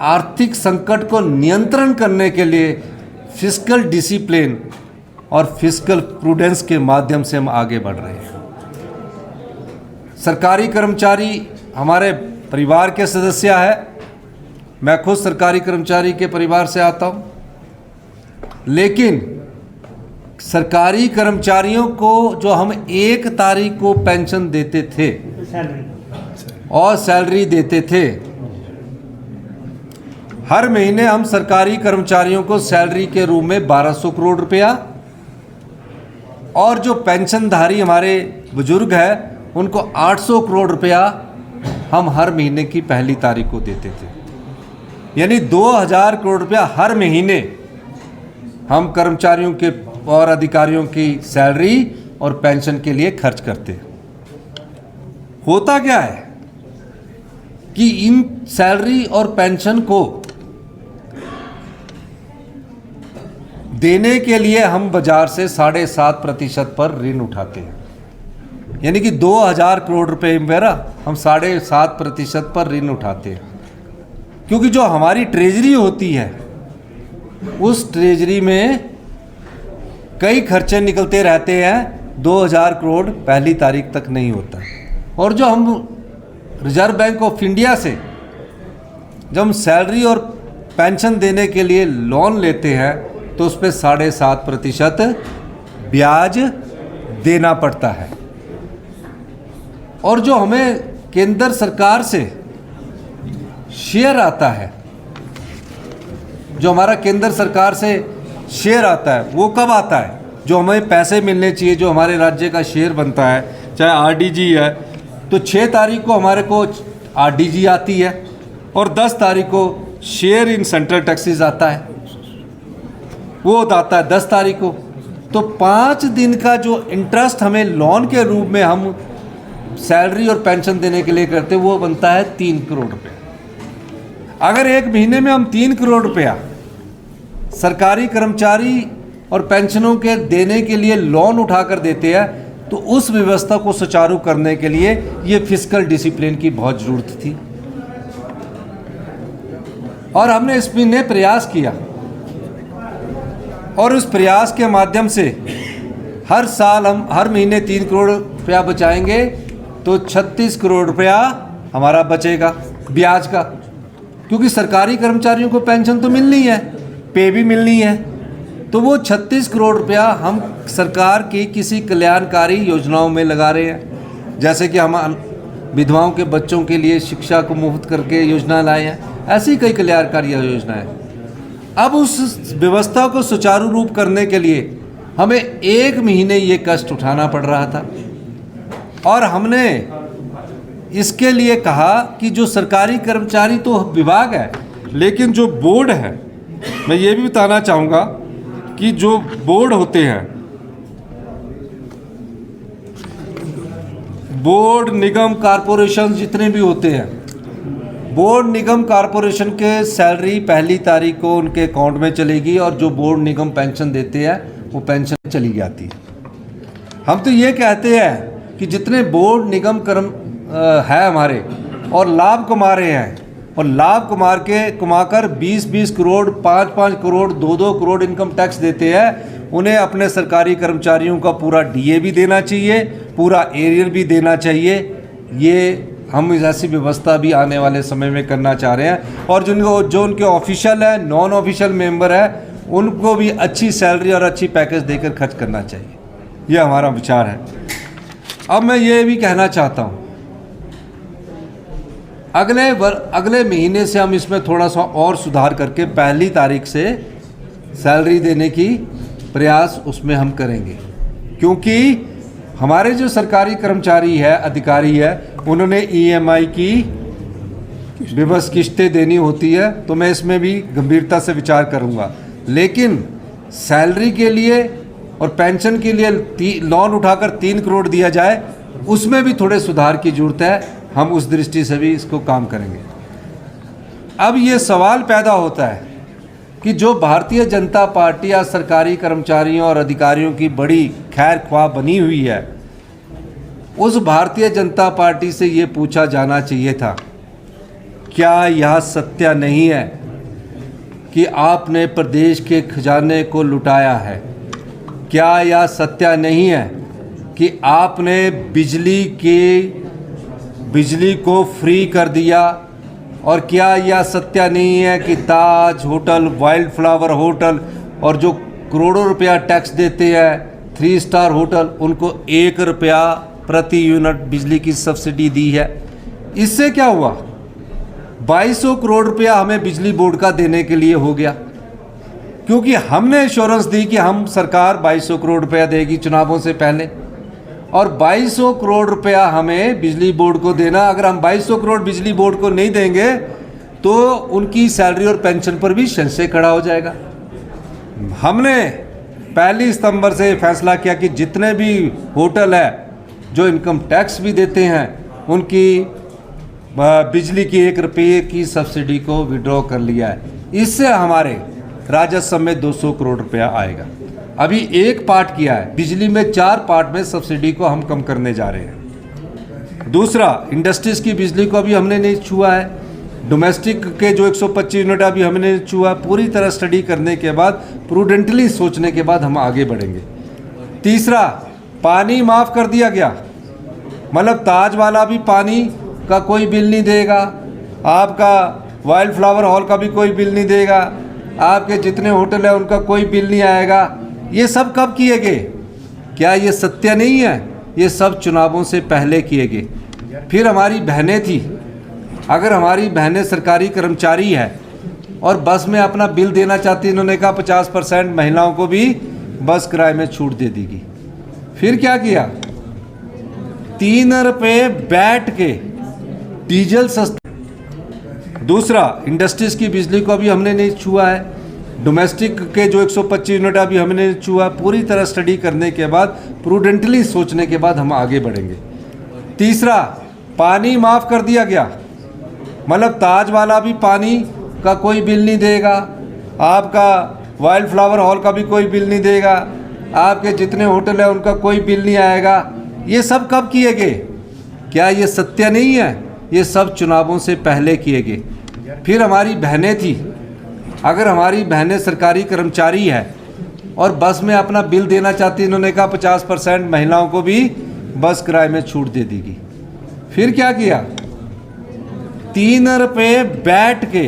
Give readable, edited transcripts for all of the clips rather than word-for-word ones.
आर्थिक संकट को नियंत्रण करने के लिए फिस्कल डिसिप्लिन और फिस्कल प्रूडेंस के माध्यम से हम आगे बढ़ रहे हैं। सरकारी कर्मचारी हमारे परिवार के सदस्य है। मैं खुद सरकारी कर्मचारी के परिवार से आता हूँ, लेकिन सरकारी कर्मचारियों को जो हम 1 तारीख को पेंशन देते थे और सैलरी देते थे, हर महीने हम सरकारी कर्मचारियों को सैलरी के रूप में 1200 करोड़ रुपया, और जो पेंशनधारी हमारे बुजुर्ग हैं उनको 800 करोड़ रुपया हम हर महीने की पहली तारीख को देते थे। यानी 2000 करोड़ रुपया हर महीने हम कर्मचारियों के और अधिकारियों की सैलरी और पेंशन के लिए खर्च करते हैं। होता क्या है कि इन सैलरी और पेंशन को देने के लिए हम बाजार से 7.5% पर ऋण उठाते हैं। यानी कि 2000 करोड़ रुपए मेरा हम 7.5% पर ऋण उठाते हैं, क्योंकि जो हमारी ट्रेजरी होती है उस ट्रेजरी में कई खर्चे निकलते रहते हैं। 2000 करोड़ पहली तारीख तक नहीं होता। और जो हम रिजर्व बैंक ऑफ इंडिया से जब हम सैलरी और पेंशन देने के लिए लोन लेते हैं तो उस पर 7.5% ब्याज देना पड़ता है। और जो हमें केंद्र सरकार से शेयर आता है, जो हमारा केंद्र सरकार से शेयर आता है, वो कब आता है? जो हमें पैसे मिलने चाहिए, जो हमारे राज्य का शेयर बनता है, चाहे आरडीजी है, तो 6 तारीख को हमारे को आरडीजी आती है और 10 तारीख को शेयर इन सेंट्रल टैक्सेस आता है, वो आता है 10 तारीख को। तो 5 दिन का जो इंटरेस्ट हमें लोन के रूप में हम सैलरी और पेंशन देने के लिए करते, वो बनता है 3 करोड़ रुपया। अगर एक महीने में हम 3 करोड़ रुपया सरकारी कर्मचारी और पेंशनों के देने के लिए लोन उठाकर देते हैं, तो उस व्यवस्था को सुचारू करने के लिए ये फिस्कल डिसिप्लिन की बहुत ज़रूरत थी और हमने इसमें प्रयास किया। और उस प्रयास के माध्यम से हर साल हम हर महीने 3 करोड़ रुपया बचाएंगे, तो 36 करोड़ रुपया हमारा बचेगा ब्याज का, क्योंकि सरकारी कर्मचारियों को पेंशन तो मिलनी है, पे भी मिलनी है। तो वो 36 करोड़ रुपया हम सरकार की किसी कल्याणकारी योजनाओं में लगा रहे हैं। जैसे कि हम विधवाओं के बच्चों के लिए शिक्षा को मुफ्त करके योजना लाए हैं, ऐसी कई कल्याणकारी योजनाएं। अब उस व्यवस्था को सुचारू रूप करने के लिए हमें 1 महीने ये कष्ट उठाना पड़ रहा था, और हमने इसके लिए कहा कि जो सरकारी कर्मचारी तो विभाग है, लेकिन जो बोर्ड है, मैं ये भी बताना चाहूँगा कि जो बोर्ड होते हैं, बोर्ड निगम कारपोरेशन जितने भी होते हैं, बोर्ड निगम कारपोरेशन के सैलरी पहली तारीख को उनके अकाउंट में चलेगी, और जो बोर्ड निगम पेंशन देते हैं वो पेंशन चली जाती है। हम तो ये कहते हैं कि जितने बोर्ड निगम कर्म है हमारे और लाभ कमा रहे हैं, और लाभ कमाकर 20-20 करोड़, 5-5 करोड़, 2-2 करोड़ इनकम टैक्स देते हैं, उन्हें अपने सरकारी कर्मचारियों का पूरा डीए भी देना चाहिए, पूरा एरियर भी देना चाहिए। ये हम ऐसी व्यवस्था भी आने वाले समय में करना चाह रहे हैं। और जो उनके ऑफिशियल है, नॉन ऑफिशियल मेंबर है, उनको भी अच्छी सैलरी और अच्छी पैकेज देकर खर्च करना चाहिए। ये हमारा विचार है। अब मैं ये भी कहना चाहता हूँ, अगले महीने से हम इसमें थोड़ा सा और सुधार करके पहली तारीख से सैलरी देने की प्रयास उसमें हम करेंगे, क्योंकि हमारे जो सरकारी कर्मचारी है, अधिकारी है, उन्होंने ईएमआई की विवश किस्तें देनी होती है, तो मैं इसमें भी गंभीरता से विचार करूंगा। लेकिन सैलरी के लिए और पेंशन के लिए लोन उठाकर 3 करोड़ दिया जाए, उसमें भी थोड़े सुधार की जरूरत है। हम उस दृष्टि से भी इसको काम करेंगे। अब ये सवाल पैदा होता है कि जो भारतीय जनता पार्टी या सरकारी कर्मचारियों और अधिकारियों की बड़ी खैर ख्वाह बनी हुई है, उस भारतीय जनता पार्टी से ये पूछा जाना चाहिए था क्या यह सत्य नहीं है कि आपने प्रदेश के खजाने को लुटाया है? क्या यह सत्य नहीं है कि आपने बिजली को फ्री कर दिया? और क्या यह सत्य नहीं है कि ताज होटल, वाइल्ड फ्लावर होटल और जो करोड़ों रुपया टैक्स देते हैं 3 स्टार होटल, उनको 1 रुपया प्रति यूनिट बिजली की सब्सिडी दी है? इससे क्या हुआ? 2200 करोड़ रुपया हमें बिजली बोर्ड का देने के लिए हो गया, क्योंकि हमने एश्योरेंस दी कि हम सरकार 2200 करोड़ रुपया देगी चुनावों से पहले, और 2200 करोड़ रुपया हमें बिजली बोर्ड को देना। अगर हम 2200 करोड़ बिजली बोर्ड को नहीं देंगे तो उनकी सैलरी और पेंशन पर भी संशय खड़ा हो जाएगा। हमने 1 सितंबर से फैसला किया कि जितने भी होटल है जो इनकम टैक्स भी देते हैं, उनकी बिजली की 1 रुपये की सब्सिडी को विड्रॉ कर लिया है। इससे हमारे राजस्व में 200 करोड़ रुपया आएगा। अभी एक पार्ट किया है, बिजली में 4 पार्ट में सब्सिडी को हम कम करने जा रहे हैं। दूसरा, इंडस्ट्रीज की बिजली को अभी हमने नहीं छुआ है। डोमेस्टिक के जो 125 यूनिट अभी हमने नहीं छुआ। पूरी तरह स्टडी करने के बाद, प्रूडेंटली सोचने के बाद हम आगे बढ़ेंगे। तीसरा, पानी माफ़ कर दिया गया, मतलब ताज वाला भी पानी का कोई बिल नहीं देगा, आपका वाइल्ड फ्लावर हॉल का भी कोई बिल नहीं देगा, आपके जितने होटल है उनका कोई बिल नहीं आएगा। ये सब कब किए गए? क्या ये सत्य नहीं है? ये सब चुनावों से पहले किए गए। फिर हमारी बहनें थी, अगर हमारी बहनें सरकारी कर्मचारी है और बस में अपना बिल देना चाहती, इन्होंने कहा 50% महिलाओं को भी बस किराए में छूट दे देगी। फिर क्या किया? 3 रुपये बैठ के डीजल सस्ता। दूसरा, इंडस्ट्रीज की बिजली को अभी हमने नहीं छुआ है। डोमेस्टिक के जो 125 यूनिट अभी हमने नहीं छुआ। पूरी तरह स्टडी करने के बाद, प्रूडेंटली सोचने के बाद हम आगे बढ़ेंगे। तीसरा, पानी माफ़ कर दिया गया, मतलब ताज वाला भी पानी का कोई बिल नहीं देगा, आपका वाइल्ड फ्लावर हॉल का भी कोई बिल नहीं देगा, आपके जितने होटल है उनका कोई बिल नहीं आएगा। ये सब कब किए गए? क्या ये सत्य नहीं है? ये सब चुनावों से पहले किए गए। फिर हमारी बहनें थी, अगर हमारी बहनें सरकारी कर्मचारी है और बस में अपना बिल देना चाहती, इन्होंने कहा 50% महिलाओं को भी बस किराए में छूट दे देगी। फिर क्या किया? 3 रुपये बैठ के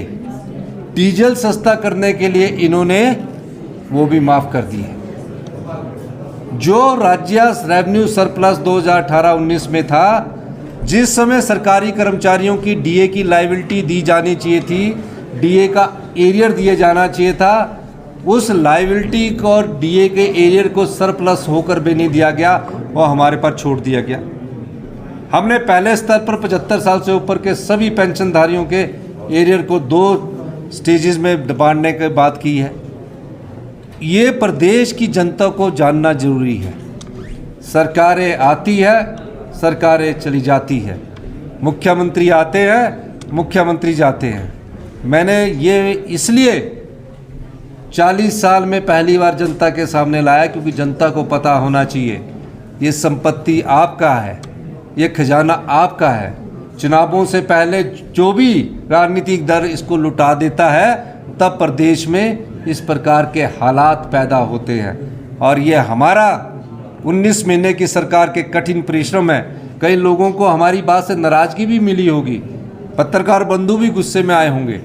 डीजल सस्ता करने के लिए इन्होंने वो भी माफ़ कर दिए। जो राज्य रेवेन्यू सरप्लस 2018-19 में था, जिस समय सरकारी कर्मचारियों की डीए की लायबिलिटी दी जानी चाहिए थी, डीए का एरियर दिए जाना चाहिए था, उस लायबिलिटी को और डीए के एरियर को सरप्लस होकर भी नहीं दिया गया, वो हमारे पर छोड़ दिया गया। हमने पहले स्तर पर 75 साल से ऊपर के सभी पेंशनधारियों के एरियर को 2 स्टेजेस में बांटने की बात की है। ये प्रदेश की जनता को जानना जरूरी है। सरकारें आती है, सरकारें चली जाती है, मुख्यमंत्री आते हैं, मुख्यमंत्री जाते हैं। मैंने ये इसलिए 40 साल में पहली बार जनता के सामने लाया, क्योंकि जनता को पता होना चाहिए ये संपत्ति आपका है, ये खजाना आपका है। चुनावों से पहले जो भी राजनीतिक दल इसको लुटा देता है, तब प्रदेश में इस प्रकार के हालात पैदा होते हैं। और ये हमारा 19 महीने की सरकार के कठिन परिश्रम है। कई लोगों को हमारी बात से नाराज़गी भी मिली होगी, पत्रकार बंधु भी गुस्से में आए होंगे,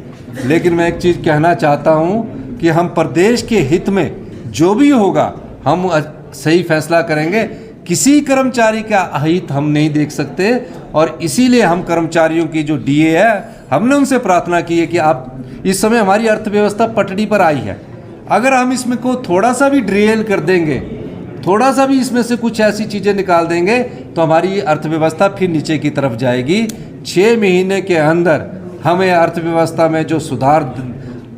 लेकिन मैं एक चीज़ कहना चाहता हूँ कि हम प्रदेश के हित में जो भी होगा हम सही फैसला करेंगे। किसी कर्मचारी का अहित हम नहीं देख सकते, और इसीलिए हम कर्मचारियों की जो डीए है, हमने उनसे प्रार्थना की है कि आप, इस समय हमारी अर्थव्यवस्था पटड़ी पर आई है, अगर हम इसमें को थोड़ा सा भी ड्रिल कर देंगे, थोड़ा सा भी इसमें से कुछ ऐसी चीज़ें निकाल देंगे, तो हमारी अर्थव्यवस्था फिर नीचे की तरफ जाएगी। 6 महीने के अंदर हमें अर्थव्यवस्था में जो सुधार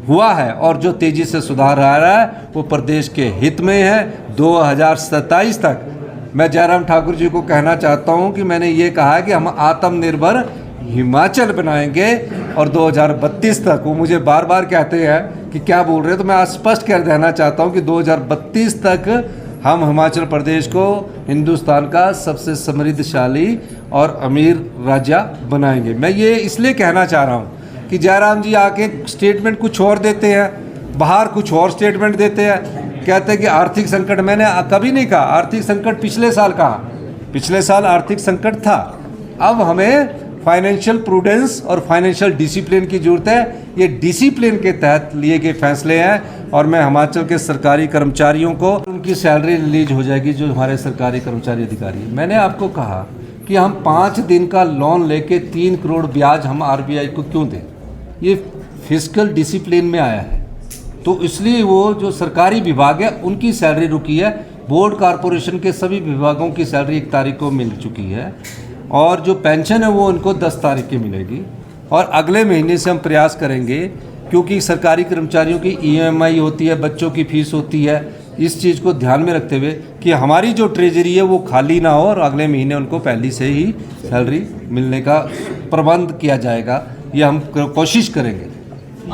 हुआ है और जो तेज़ी से सुधार आ रहा है, वो प्रदेश के हित में है। 2027 तक मैं जयराम ठाकुर जी को कहना चाहता हूँ कि मैंने ये कहा है कि हम आत्मनिर्भर हिमाचल बनाएंगे, और 2032 तक, वो मुझे बार बार कहते हैं कि क्या बोल रहे हैं, तो मैं आज स्पष्ट कर देना चाहता हूँ कि 2032 तक हम हिमाचल प्रदेश को हिंदुस्तान का सबसे समृद्धशाली और अमीर राज्य बनाएंगे। मैं ये इसलिए कहना चाह रहा हूँ कि जयराम जी आके स्टेटमेंट कुछ और देते हैं, बाहर कुछ और स्टेटमेंट देते हैं, कहते हैं कि आर्थिक संकट। मैंने कभी नहीं कहा आर्थिक संकट, पिछले साल कहा, पिछले साल आर्थिक संकट था। अब हमें फाइनेंशियल प्रूडेंस और फाइनेंशियल डिसिप्लिन की ज़रूरत है। ये डिसिप्लिन के तहत लिए गए फैसले हैं और मैं हिमाचल के सरकारी कर्मचारियों को उनकी सैलरी रिलीज हो जाएगी, जो हमारे सरकारी कर्मचारी अधिकारी हैं। मैंने आपको कहा कि हम 5 दिन का लोन लेके 3 करोड़ ब्याज हम आरबीआई को क्यों दें? ये फिस्कल डिसिप्लिन में आया है, तो इसलिए वो जो सरकारी विभाग है उनकी सैलरी रुकी है। बोर्ड कॉरपोरेशन के सभी विभागों की सैलरी 1 तारीख को मिल चुकी है और जो पेंशन है वो उनको 10 तारीख की मिलेगी। और अगले महीने से हम प्रयास करेंगे, क्योंकि सरकारी कर्मचारियों की ईएमआई होती है, बच्चों की फीस होती है, इस चीज़ को ध्यान में रखते हुए कि हमारी जो ट्रेजरी है वो खाली ना हो और अगले महीने उनको पहली से ही सैलरी मिलने का प्रबंध किया जाएगा। ये हम कोशिश करेंगे।